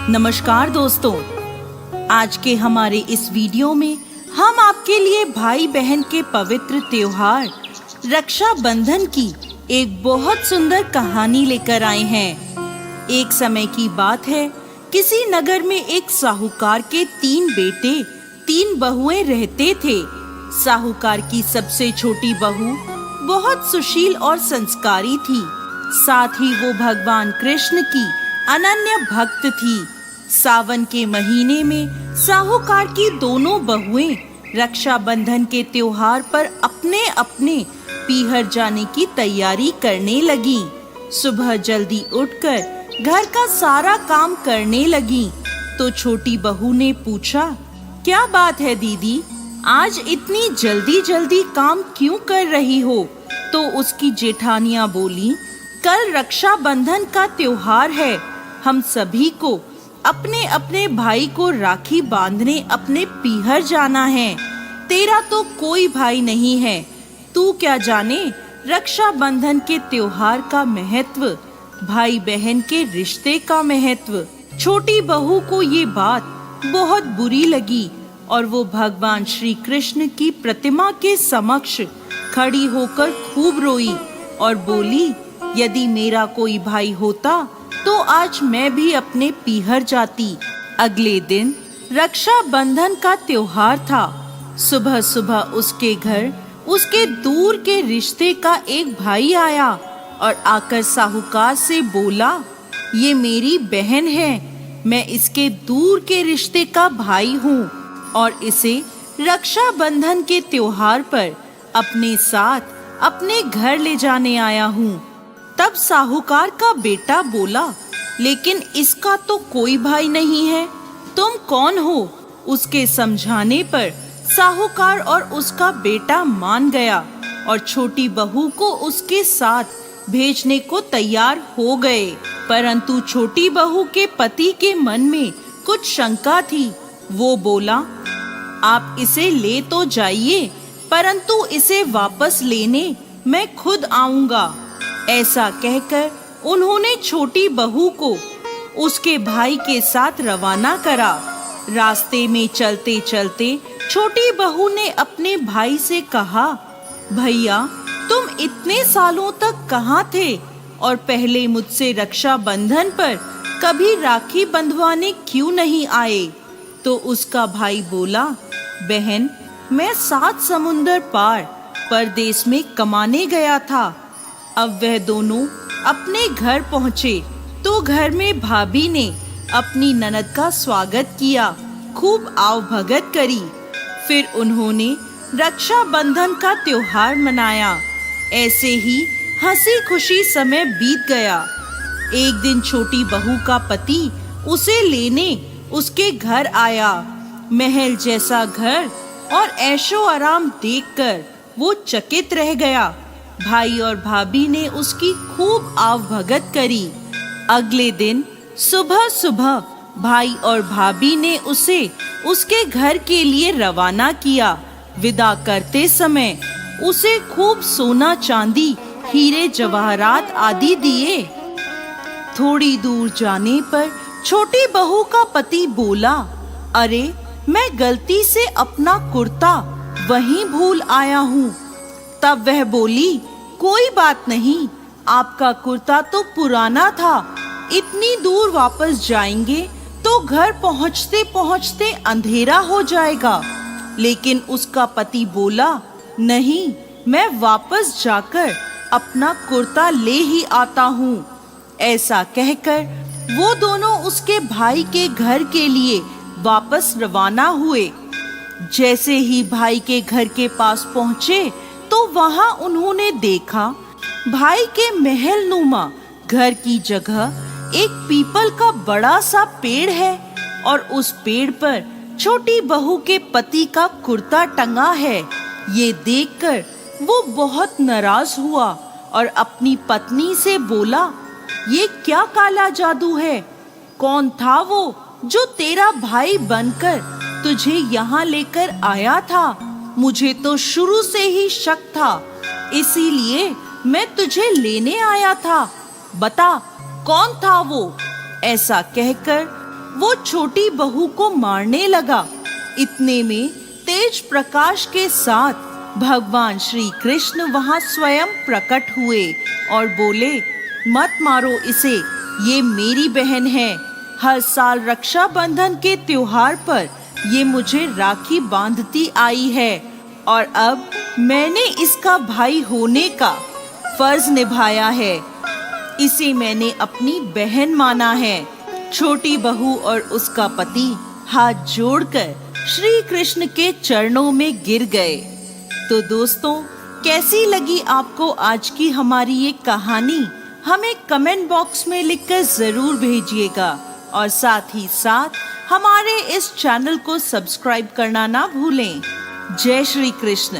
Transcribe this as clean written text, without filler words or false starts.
नमस्कार दोस्तों, आज के हमारे इस वीडियो में हम आपके लिए भाई बहन के पवित्र त्योहार रक्षाबंधन की एक बहुत सुंदर कहानी लेकर आए हैं। एक समय की बात है, किसी नगर में एक साहूकार के 3 बेटे 3 बहुएं रहते थे। साहूकार की सबसे छोटी बहू बहुत सुशील और संस्कारी थी। साथ ही वो भगवान कृष्ण की अनन्य भक्त थी। सावन के महीने में साहूकार की दोनों बहुएं रक्षाबंधन के त्योहार पर अपने अपने पीहर जाने की तैयारी करने लगी। सुबह जल्दी उठकर घर का सारा काम करने लगी तो छोटी बहू ने पूछा, क्या बात है दीदी, आज इतनी जल्दी जल्दी काम क्यों कर रही हो? तो उसकी जेठानियां बोली, कल रक्षाबंधन का त्योहार है, हम सभी को अपने अपने भाई को राखी बांधने अपने पीहर जाना है। तेरा तो कोई भाई नहीं है, तू क्या जाने रक्षाबंधन के त्योहार का महत्व, भाई बहन के रिश्ते का महत्व। छोटी बहू को ये बात बहुत बुरी लगी और वो भगवान श्री कृष्ण की प्रतिमा के समक्ष खड़ी होकर खूब रोई और बोली, यदि मेरा कोई भाई होता तो आज मैं भी अपने पीहर जाती। अगले दिन रक्षाबंधन का त्योहार था। सुबह सुबह उसके घर उसके दूर के रिश्ते का एक भाई आया और आकर साहूकार से बोला, ये मेरी बहन है, मैं इसके दूर के रिश्ते का भाई हूँ और इसे रक्षाबंधन के त्योहार पर अपने साथ अपने घर ले जाने आया हूँ। तब साहूकार का बेटा बोला, लेकिन इसका तो कोई भाई नहीं है, तुम कौन हो? उसके समझाने पर साहूकार और उसका बेटा मान गया और छोटी बहू को उसके साथ भेजने को तैयार हो गए। परंतु छोटी बहू के पति के मन में कुछ शंका थी। वो बोला, आप इसे ले तो जाइए, परंतु इसे वापस लेने मैं खुद आऊंगा। ऐसा कहकर उन्होंने छोटी बहू को उसके भाई के साथ रवाना करा। रास्ते में चलते चलते छोटी बहू ने अपने भाई से कहा, भैया तुम इतने सालों तक कहाँ थे और पहले मुझसे रक्षाबंधन पर कभी राखी बंधवाने क्यों नहीं आए? तो उसका भाई बोला, बहन मैं 7 समुंदर पार परदेश में कमाने गया था। अब वह दोनों अपने घर पहुँचे तो घर में भाभी ने अपनी ननद का स्वागत किया, खूब आवभगत करी। फिर उन्होंने रक्षाबंधन का त्योहार मनाया। ऐसे ही हंसी खुशी समय बीत गया। एक दिन छोटी बहू का पति उसे लेने उसके घर आया। महल जैसा घर और ऐशो आराम देखकर वो चकित रह गया। भाई और भाभी ने उसकी खूब आवभगत करी। अगले दिन सुबह सुबह भाई और भाभी ने उसे उसके घर के लिए रवाना किया। विदा करते समय उसे खूब सोना चांदी हीरे जवाहरात आदि दिए। थोड़ी दूर जाने पर छोटी बहू का पति बोला, अरे मैं गलती से अपना कुर्ता वहीं भूल आया हूँ। तब वह बोली, कोई बात नहीं, आपका कुर्ता तो पुराना था, इतनी दूर वापस जाएंगे तो घर पहुँचते पहुँचते अंधेरा हो जाएगा। लेकिन उसका पति बोला, नहीं, मैं वापस जाकर अपना कुर्ता ले ही आता हूँ। ऐसा कहकर वो दोनों उसके भाई के घर के लिए वापस रवाना हुए। जैसे ही भाई के घर के पास पहुँचे तो वहां उन्होंने देखा, भाई के महल नुमा घर की जगह एक पीपल का बड़ा सा पेड़ है और उस पेड़ पर छोटी बहू के पति का कुर्ता टंगा है। ये देखकर वो बहुत नाराज हुआ और अपनी पत्नी से बोला, ये क्या काला जादू है? कौन था वो जो तेरा भाई बनकर तुझे यहाँ लेकर आया था? मुझे तो शुरू से ही शक था, इसीलिए मैं तुझे लेने आया था, बता कौन था वो। ऐसा कहकर वो छोटी बहू को मारने लगा। इतने में तेज प्रकाश के साथ भगवान श्री कृष्ण वहां स्वयं प्रकट हुए और बोले, मत मारो इसे, ये मेरी बहन है। हर साल रक्षाबंधन के त्योहार पर ये मुझे राखी बांधती आई है और अब मैंने इसका भाई होने का फर्ज निभाया है। इसे मैंने अपनी बहन माना है। छोटी बहू और उसका पति हाथ जोड़कर श्री कृष्ण के चरणों में गिर गए। तो दोस्तों, कैसी लगी आपको आज की हमारी ये कहानी? हमें कमेंट बॉक्स में लिखकर जरूर भेजिएगा और साथ ही साथ हमारे इस चैनल को सब्सक्राइब करना ना भूलें। जय श्री कृष्ण।